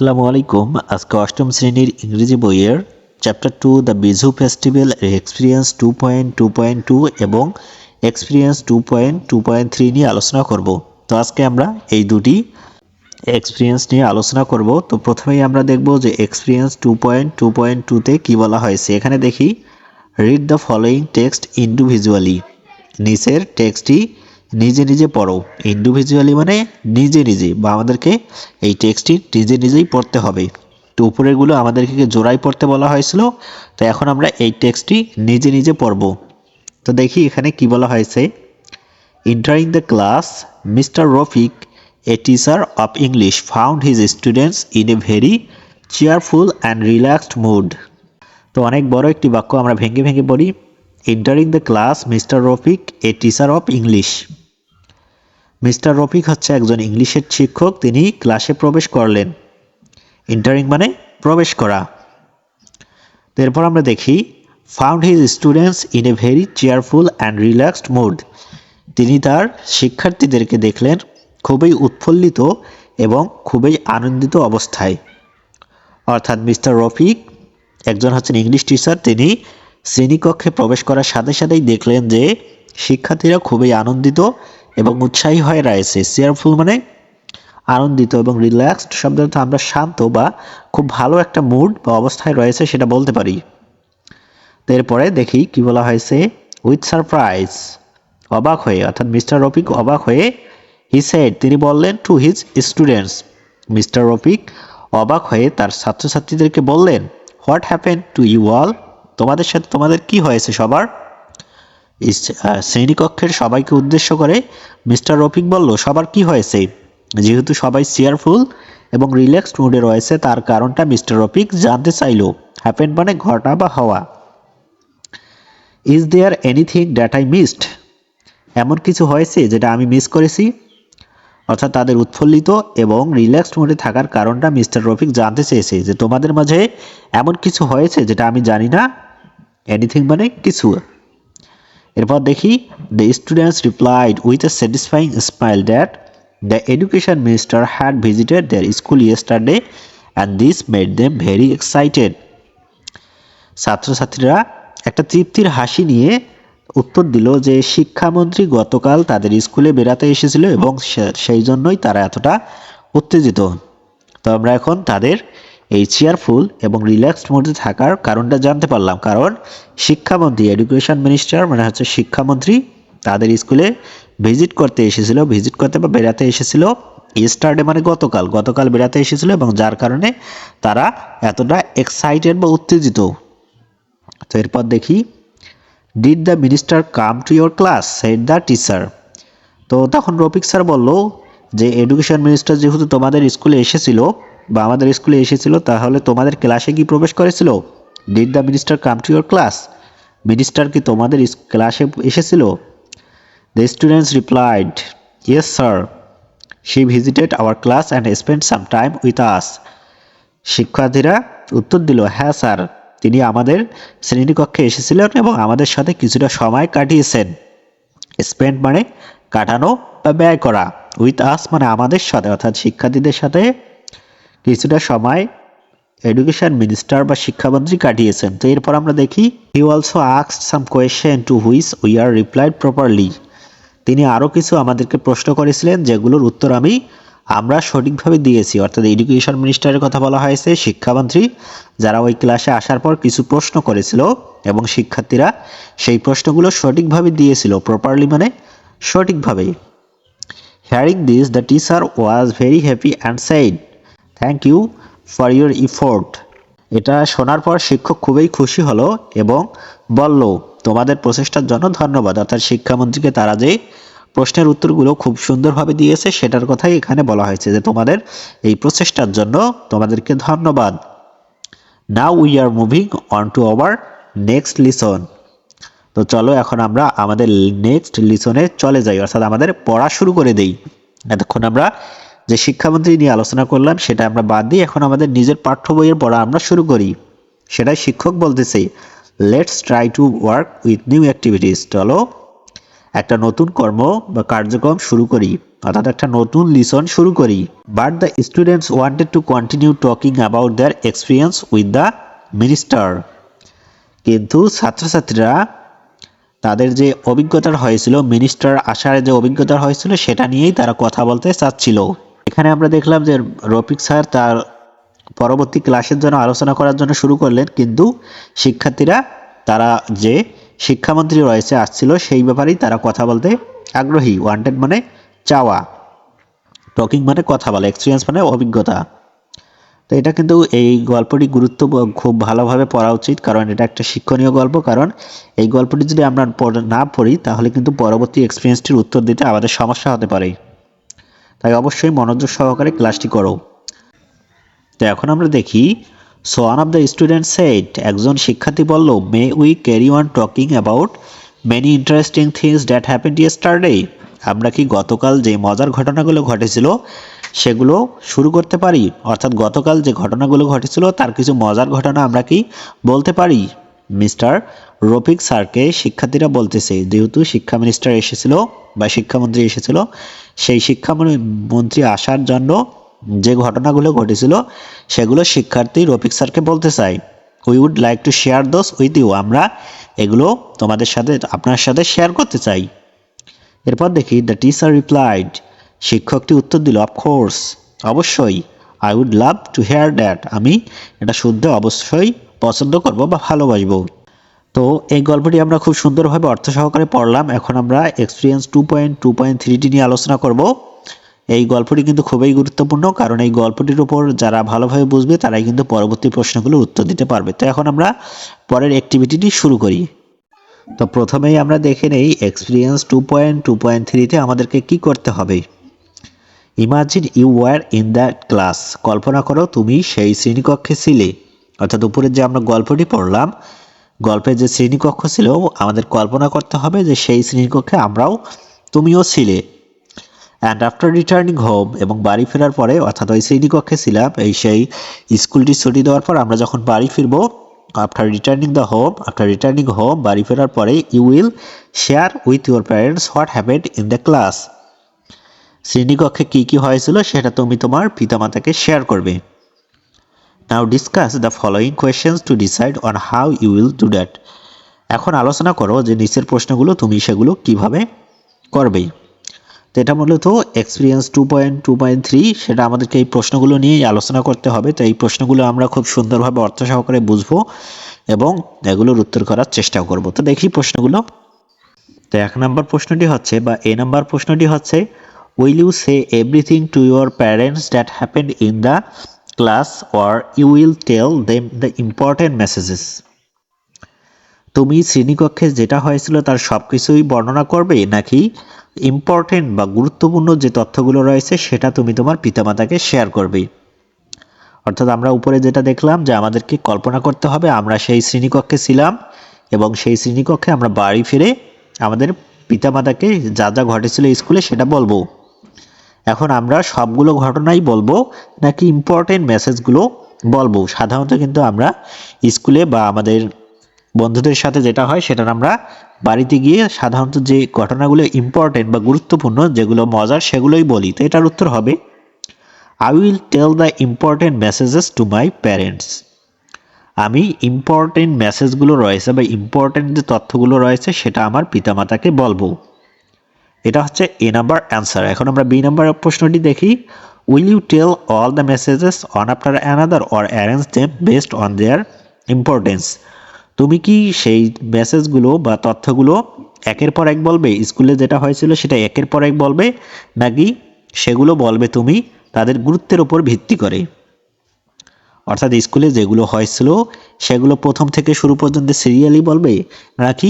আসসালামু আলাইকুম। আজকে অষ্টম শ্রেণীর ইংরেজি বইয়ের chapter 2 the Biju festival experience 2.2.2 এবং এক্সপিরিয়েন্স 2.2.3 নিয়ে আলোচনা করব। তো আজকে আমরা এই দুটি এক্সপিরিয়েন্স নিয়ে আলোচনা করব। তো প্রথমেই আমরা দেখব যে এক্সপিরিয়েন্স 2.2.2 তে কি বলা হয়েছে। এখানে দেখি read the following text individually. নিচের টেক্সটটি নিজে নিজে পড়ো। ইন্ডিভিজুয়ালি মানে নিজে নিজে, বা আমাদেরকে এই টেক্সটটি নিজে নিজেই পড়তে হবে। তো উপরেরগুলো আমাদেরকে জোড়াই পড়তে বলা হয়েছিল, তো এখন আমরা এই টেক্সটটি নিজে নিজে পড়ব। তো দেখি এখানে কি বলা হয়েছে। Entering the class, mister Rafiq, a teacher of English, found his students in a very cheerful and relaxed mood. তো অনেক বড় একটি বাক্য, আমরা ভেঙে ভেঙে পড়ি। Entering the class, mister Rafiq, a teacher of English. Mister Rafiq হচ্ছে একজন ইংলিশের শিক্ষক, তিনি ক্লাসে প্রবেশ করলেন। এন্টারিং মানে প্রবেশ করা। এরপর আমরা দেখি found his students in a very cheerful and relaxed mood. তিনি তার শিক্ষার্থীদেরকে দেখলেন খুবই উৎফুল্লিত এবং খুবই আনন্দিত অবস্থায়। অর্থাৎ মিস্টার রফিক একজন হচ্ছেন ইংলিশ টিচার, তিনি শ্রেণীকক্ষে প্রবেশ করার সাথে সাথেই দেখলেন যে শিক্ষার্থীরা খুবই আনন্দিত এবং উৎসাহী হয়ে রয়েছে। চেয়ারফুল মানে আনন্দিত, এবং রিল্যাক্সড শব্দটা আমরা শান্ত বা খুব ভালো একটা মুড বা অবস্থায় রয়েছে সেটা বলতে পারি। তো এরপরে দেখি কি বলা হয়েছে। উইথ সারপ্রাইজ, অবাক হয়ে, অর্থাৎ মিস্টার রফিক অবাক হয়ে, হি সেড, তিনি বললেন, to his students, mister Rafiq অবাক হয়ে তার ছাত্রছাত্রীদেরকে বললেন, what happen to you all, তোমাদের সাথে তোমাদের কি হয়েছে সবার। শ্রেণীকক্ষের সবাইকে উদ্দেশ্য করে মিস্টার রফিক বলল, সবার কি হয়েছে। যেহেতু সবাই চেয়ারফুল এবং রিল্যাক্সড মুডে রয়েছে, তার কারণটা মিস্টার রফিক জানতে চাইল। হ্যাপেন মানে ঘটা বা হওয়া। Is there anything that I missed, এমন কিছু হয়েছে যেটা আমি মিস করেছি। অর্থাৎ তাদের উৎফুল্লিত এবং রিল্যাক্সড মুডে থাকার কারণটা মিস্টার রফিক জানতে চেয়েছে যে তোমাদের মাঝে এমন কিছু হয়েছে যেটা আমি জানি না। এনিথিং মানে কিছু। এরপর দেখি the students replied with a satisfying smile that the education minister had visited their school yesterday and this made them very excited. ছাত্রছাত্রীরা একটা তৃপ্তির হাসি নিয়ে উত্তর দিল যে শিক্ষামন্ত্রী গতকাল তাদের স্কুলে বেড়াতে এসেছিল এবং সেই জন্যই তারা এতটা উত্তেজিত। তো আমরা এখন তাদের এই চেয়ারফুল এবং রিল্যাক্সড মোডে থাকার কারণটা জানতে পারলাম। কারণ শিক্ষামন্ত্রী, এডুকেশন মিনিস্টার মানে হচ্ছে শিক্ষামন্ত্রী, তাদের স্কুলে ভিজিট করতে এসেছিল, ভিজিট করতে বা বেড়াতে এসেছিল। ইয়েস্টারডে মানে গতকাল, গতকাল বেড়াতে এসেছিল এবং যার কারণে তারা এতটা এক্সাইটেড বা উত্তেজিত। তো এরপর দেখি did the minister come to your class, said the teacher. তো তখন রফিক স্যার বলল যে এডুকেশন মিনিস্টার যেহেতু তোমাদের স্কুলে এসেছিল বা আমাদের স্কুলে এসেছিল, তাহলে তোমাদের ক্লাসে কি প্রবেশ করেছিল। Did the minister come to your class, minister কি তোমাদের ক্লাসে এসেছিল। The students replied, yes sir, she visited our class and spend some time with us. শিক্ষার্থীরা উত্তর দিল, হ্যাঁ স্যার, তিনি আমাদের শ্রেণীকক্ষে এসেছিলেন এবং আমাদের সাথে কিছুটা সময় কাটিয়েছেন। স্পেন্ড মানে কাটানো বা ব্যয় করা, উইথ আস মানে আমাদের সাথে, অর্থাৎ শিক্ষার্থীদের সাথে কিছুটা সময় এডুকেশন মিনিস্টার বা শিক্ষামন্ত্রী কাটিয়েছেন। তো এরপর আমরা দেখি he also asked some question to which we are replied properly. তিনি আরও কিছু আমাদেরকে প্রশ্ন করেছিলেন যেগুলোর উত্তর আমরা সঠিকভাবে দিয়েছি। অর্থাৎ এডুকেশন মিনিস্টারের কথা বলা হয়েছে, শিক্ষামন্ত্রী যারা ওই ক্লাসে আসার পর কিছু প্রশ্ন করেছিল এবং শিক্ষার্থীরা সেই প্রশ্নগুলো সঠিকভাবে দিয়েছিল। প্রপারলি মানে সঠিকভাবে। Hearing this the teacher was very happy and said, thank you for your effort. এটা শোনার পর শিক্ষক খুবই খুশি হলো এবং বলল, তোমাদের প্রচেষ্টার জন্য ধন্যবাদ। অর্থাৎ শিক্ষামন্ত্রীকে তারা যে প্রশ্নের উত্তরগুলো খুব সুন্দরভাবে দিয়েছে সেটার কথাই এখানে বলা হয়েছে যে তোমাদের এই প্রচেষ্টার জন্য তোমাদেরকে ধন্যবাদ। Now we are moving on to our next lesson. তো চলো এখন আমরা আমাদের নেক্সট লিসনে চলে যাই, অর্থাৎ আমাদের পড়া শুরু করে দেই। এতক্ষণ আমরা যে শিক্ষামন্ত্রী নিয়ে আলোচনা করলাম সেটা আমরা বাদ দিয়ে এখন আমাদের নিজের পাঠ্য বইয়ের পড়া আমরা শুরু করি। সেটাই শিক্ষক বলতেছে, let's try to work with new activities. চলো একটা নতুন কর্ম বা কার্যক্রম শুরু করি, অর্থাৎ একটা নতুন লিসন শুরু করি। But the students wanted to continue talking about their experience with the minister. কিন্তু ছাত্রছাত্রীরা তাদের যে অভিজ্ঞতা হয়েছিল, মিনিস্টার আসার যে অভিজ্ঞতা হয়েছিল সেটা নিয়েই তারা কথা বলতে চাচ্ছিল। এখানে আমরা দেখলাম যে রফিক স্যার তার পরবর্তী ক্লাসের জন্য আলোচনা করার জন্য শুরু করলেন, কিন্তু শিক্ষার্থীরা তারা যে শিক্ষামন্ত্রী রয়েছে আসছিল সেই ব্যাপারেই তারা কথা বলতে আগ্রহী। ওয়ান্টেড মানে চাওয়া, টকিং মানে কথা বলা, এক্সপিরিয়েন্স মানে অভিজ্ঞতা। তো এটা কিন্তু এই গল্পটি খুব ভালোভাবে পড়া উচিত, কারণ এটা একটা শিক্ষণীয় গল্প। কারণ এই গল্পটি যদি আমরা না পড়ি তাহলে কিন্তু পরবর্তী এক্সপিরিয়েন্সটির উত্তর দিতে আমাদের সমস্যা হতে পারে। তাই অবশ্যই মনোযোগ সহকারে ক্লাসটি করো। তো এখন আমরা দেখি, so one of the student said, একজন শিক্ষার্থী বলল, may we carry on talking about many interesting things that happened yesterday. আমরা কি গতকাল যে মজার ঘটনাগুলো ঘটেছিল সেগুলো শুরু করতে পারি, অর্থাৎ গতকাল যে ঘটনাগুলো ঘটেছিল তার কিছু মজার ঘটনা আমরা কি বলতে পারি। মিস্টার রফিক স্যারকে শিক্ষার্থীরা বলতেছে, যেহেতু শিক্ষা মিনিস্টার এসেছিল বা শিক্ষামন্ত্রী এসেছিল, সেই শিক্ষামন্ত্রী আসার জন্য যে ঘটনাগুলো ঘটেছিল সেগুলো শিক্ষার্থী রফিক স্যারকে বলতে চাই। We would like to share those with you, আমরা এগুলো তোমাদের সাথে আপনার সাথে শেয়ার করতে চাই। এরপর দেখি, দ্য টিচার রিপ্লাইড, শিক্ষকটি উত্তর দিল, অফকোর্স, অবশ্যই, I would love to hear that, আমি এটা শুনতে অবশ্যই পছন্দ করব বা ভালোবাসবো। তো এই গল্পটি আমরা খুব সুন্দরভাবে অর্থ সহকারে পড়লাম। এখন আমরা এক্সপিরিয়েন্স 2.2.3টি নিয়ে আলোচনা করব। এই গল্পটি কিন্তু খুবই গুরুত্বপূর্ণ, কারণ এই গল্পটির উপর যারা ভালোভাবে বুঝবে তারাই কিন্তু পরবর্তী প্রশ্নগুলোর উত্তর দিতে পারবে। তো এখন আমরা পরের অ্যাক্টিভিটিটি শুরু করি। তো প্রথমেই আমরা দেখে নেই এক্সপিরিয়েন্স 2.2.3তে আমাদেরকে কি করতে হবে। Imagine you were in that class, কল্পনা করো তুমি সেই শ্রেণীকক্ষে ছিলে। অর্থাৎ উপরে যে আমরা গল্পটি পড়লাম, গল্পের যে শ্রেণীকক্ষ ছিল, আমাদের কল্পনা করতে হবে যে সেই শ্রেণীকক্ষে তুমিও ছিলে। অ্যান্ড আফটার রিটার্নিং হোম, এবং বাড়ি ফেরার পরে, অর্থাৎ ওই শ্রেণীকক্ষে ছিলাম, সেই স্কুলটি ছুটি দেওয়ার পর আমরা যখন বাড়ি ফিরবো, আফটার রিটার্নিং হোম, বাড়ি ফেরার পরে, you will share with your parents what happened in the class, শ্রেণীকক্ষে কী কী হয়েছিল সেটা তুমি তোমার পিতামাতাকে শেয়ার করবে। Now discuss the following questions to decide on how you will do that, এখন আলোচনা করো যে নিচের প্রশ্নগুলো তুমি সেগুলো কিভাবে করবে। তো এটা মূলত এক্সপিরিয়েন্স 2.2.3, সেটা আমাদেরকে এই প্রশ্নগুলো নিয়েই আলোচনা করতে হবে। তো এই প্রশ্নগুলো আমরা খুব সুন্দরভাবে অর্থ সহকারে বুঝবো এবং এগুলোর উত্তর করার চেষ্টা করব। তো দেখি প্রশ্নগুলো। তো 1 নম্বর প্রশ্নটি হচ্ছে, বা এ নাম্বার প্রশ্নটি হচ্ছে, will you say everything to your parents that happened in the class or you will tell them the important messages, তুমি শ্রেণীকক্ষে যেটা হয়েছিল তার সব কিছুই বর্ণনা করবে, নাকি ইম্পর্টেন্ট বা গুরুত্বপূর্ণ যে তথ্যগুলো রয়েছে সেটা তুমি তোমার পিতামাতাকে শেয়ার করবে। অর্থাৎ আমরা উপরে যেটা দেখলাম যে আমাদেরকে কল্পনা করতে হবে আমরা সেই শ্রেণীকক্ষে ছিলাম এবং সেই শ্রেণীকক্ষে আমরা বাড়ি ফিরে আমাদের পিতামাতাকে যা যা ঘটেছিল স্কুলে সেটা বলবো। এখন আমরা সবগুলো ঘটনাই বলবো নাকি ইম্পর্টেন্ট মেসেজগুলো বলবো। সাধারণত কিন্তু আমরা স্কুলে বা আমাদের বন্ধুদের সাথে যেটা হয় সেটা আমরা বাড়িতে গিয়ে সাধারণত যে ঘটনাগুলো ইম্পর্টেন্ট বা গুরুত্বপূর্ণ, যেগুলো মজার, সেগুলোই বলি। তো এটার উত্তর হবে, I will tell the important messages to my parents, আমি ইম্পর্টেন্ট মেসেজগুলো রয়েছে বা ইম্পর্টেন্ট যে তথ্যগুলো রয়েছে সেটা আমার পিতামাতাকে বলবো। এটা হচ্ছে এ নাম্বার অ্যান্সার। এখন আমরা বি নাম্বার প্রশ্নটি দেখি, will you tell all the messages one after another or arrange them based on their importance, তুমি কি সেই মেসেজগুলো বা তথ্যগুলো একের পর এক বলবে, স্কুলে যেটা হয়েছিল সেটা একের পর এক বলবে, নাকি সেগুলো বলবে তুমি তাদের গুরুত্বের উপর ভিত্তি করে। অর্থাৎ স্কুলে যেগুলো হয়েছিল সেগুলো প্রথম থেকে শুরু পর্যন্ত সিরিয়ালি বলবে, নাকি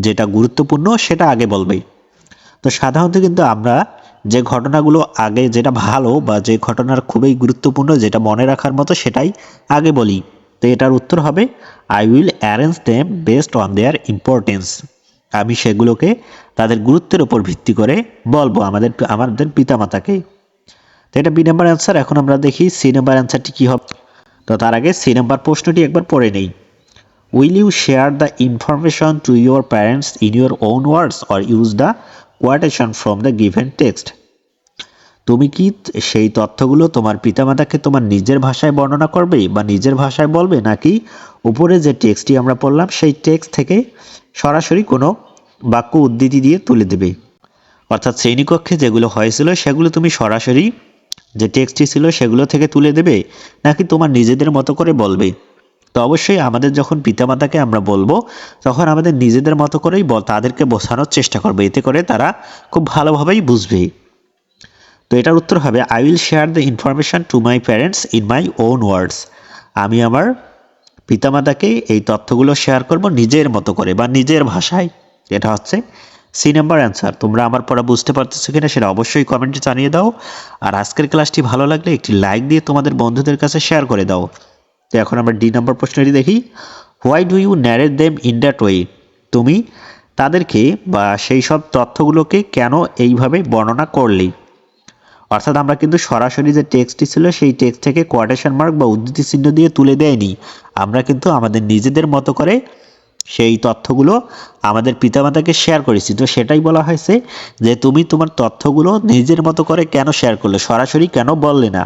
যেটা গুরুত্বপূর্ণ সেটা আগে বলবে। তো সাধারণত কিন্তু আমরা যে ঘটনাগুলো আগে, যেটা ভালো বা যে ঘটনার খুবই গুরুত্বপূর্ণ, যেটা মনে রাখার মতো, সেটাই আগে বলি। তো এটার উত্তর হবে, I will arrange them based on their importance, আমি সেগুলোকে তাদের গুরুত্বের উপর ভিত্তি করে বলবো আমাদের পিতামাতাকে। তো এটা বি নাম্বার অ্যান্সার। এখন আমরা দেখি সি নাম্বার অ্যান্সারটি কী হবে। তো তার আগে সি নাম্বার প্রশ্নটি একবার পড়ে নেই। Will you share the information to your parents in your own words or use the quotation from the given text? তুমি কি সেই তথ্যগুলো তোমার পিতামাতাকে তোমার নিজের ভাষায় বর্ণনা করবে বা নিজের ভাষায় বলবে, নাকি উপরে যে টেক্সটটি আমরা পড়লাম সেই টেক্সট থেকে সরাসরি কোনো বাক্য উদ্ধৃতি দিয়ে তুলে দেবে? অর্থাৎ শ্রেণীকক্ষে যেগুলো হয়েছিল সেগুলো তুমি সরাসরি যে টেক্সটটি ছিল সেগুলো থেকে তুলে দেবে, নাকি তোমার নিজেদের মতো করে বলবে? তো অবশ্যই আমাদের যখন পিতামাতাকে আমরা বলবো তখন আমাদের নিজেদের মতো করেই তাদেরকে বোঝানোর চেষ্টা করবে, এতে করে তারা খুব ভালোভাবেই বুঝবে। তো এটার উত্তর হবে I will share the information two my parents in my own words. আমি আমার পিতামাতাকে এই তথ্যগুলো শেয়ার করব নিজের মতো করে বা নিজের ভাষায়। এটা হচ্ছে সি নাম্বার অ্যান্সার। তোমরা আমার পড়া বুঝতে পারতেছো কিনা সেটা অবশ্যই কমেন্টে জানিয়ে দাও। আর আজকের ক্লাসটি ভালো লাগলে একটি লাইক দিয়ে তোমাদের বন্ধুদের কাছে শেয়ার করে দাও। তো এখন আমরা ডি নাম্বার প্রশ্নটি দেখি। Why do you narrate them in that way? তুমি তাদেরকে বা সেই সব তথ্যগুলোকে কেন এইভাবে বর্ণনা করলি? অর্থাৎ আমরা কিন্তু সরাসরি যে টেক্সটটি ছিল সেই টেক্সট থেকে কোয়াটেশন মার্ক বা উদ্ধৃতি চিহ্ন দিয়ে তুলে দেয়নি। আমরা কিন্তু আমাদের নিজেদের মতো করে সেই তথ্যগুলো আমাদের পিতামাতাকে শেয়ার করেছি। তো সেটাই বলা হয়েছে যে তুমি তোমার তথ্যগুলো নিজের মতো করে কেন শেয়ার করলে, সরাসরি কেন বললে না?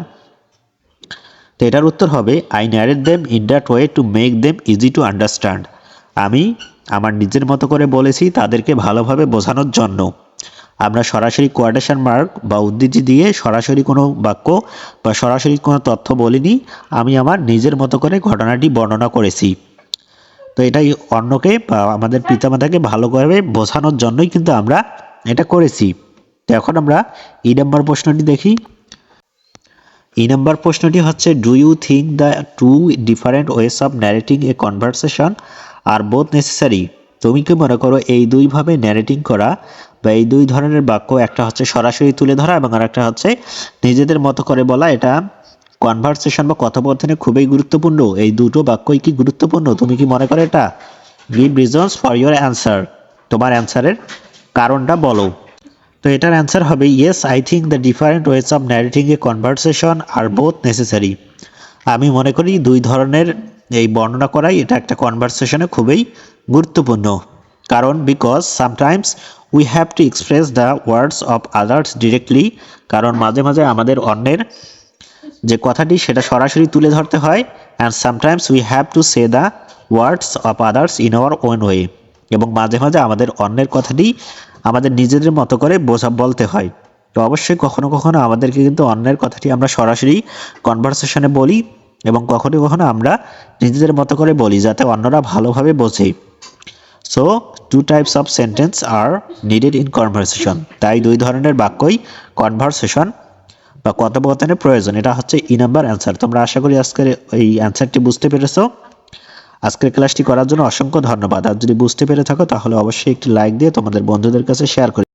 তো এটার উত্তর হবে I narrate them in that way to make them easy to understand. আমি আমার নিজের মতো করে বলেছি তাদেরকে ভালোভাবে বোঝানোর জন্য। আমরা সরাসরি কোয়াটেশন মার্ক বা উদ্ধৃতি দিয়ে সরাসরি কোনো বাক্য বা সরাসরি কোনো তথ্য বলিনি, আমি আমার নিজের মতো করে ঘটনাটি বর্ণনা করেছি। তো এটাই অন্যকে বা আমাদের পিতামাতাকে ভালোভাবে বোঝানোর জন্যই কিন্তু আমরা এটা করেছি। তো এখন আমরা ই নাম্বার প্রশ্নটি দেখি। ই নাম্বার প্রশ্নটি হচ্ছে do you think the two different ways of narrating a conversation are both necessary? তুমি কি মনে করো এই দুইভাবে ন্যারেটিং করা বা এই দুই ধরনের বাক্য, একটা হচ্ছে সরাসরি তুলে ধরা এবং আর একটা হচ্ছে নিজেদের মতো করে বলা, এটা কনভারসেশন বা কথোপকথনে খুবই গুরুত্বপূর্ণ? এই দুটো বাক্যই কি গুরুত্বপূর্ণ? তুমি কি মনে করো এটা? Give reasons for your answer. তোমার অ্যান্সারের কারণটা বলো। তো এটার অ্যান্সার হবে yes I think the different ways of narrating a conversation are both necessary. আমি মনে করি দুই ধরনের এই বর্ণনা করাই এটা একটা কনভারসেশনে খুবই গুরুত্বপূর্ণ। কারণ because sometimes we have to express the words of others directly. কারণ মাঝে মাঝে আমাদের অন্যের যে কথাটি সেটা সরাসরি তুলে ধরতে হয়। And sometimes we have to say the words of others in our own way. এবং মাঝে মাঝে আমাদের অন্যের কথাটি আমাদের নিজেদের মতো করে বলতে হয়। তো অবশ্যই কখনো কখনো আমাদেরকে কিন্তু অন্যের কথাটি আমরা সরাসরি কনভারসেশনে বলি এবং কখনো কখনো আমরা নিজেদের মতো করে বলি যাতে অন্যরা ভালোভাবে বোঝে। So two types of sentence are needed in conversation. তাই দুই ধরনের বাক্যই কনভারসেশন বা কথোপকথনের প্রয়োজন। এটা হচ্ছে ই নাম্বার অ্যান্সার। তোমরা আশা করি আজকের এই অ্যান্সারটি বুঝতে পেরেছো। আজকের ক্লাসটি করার জন্য অসংখ্য ধন্যবাদ। আর যদি বুঝতে পেরে থাকো তাহলে অবশ্যই একটি লাইক দিয়ে তোমাদের বন্ধুদের কাছে শেয়ার করে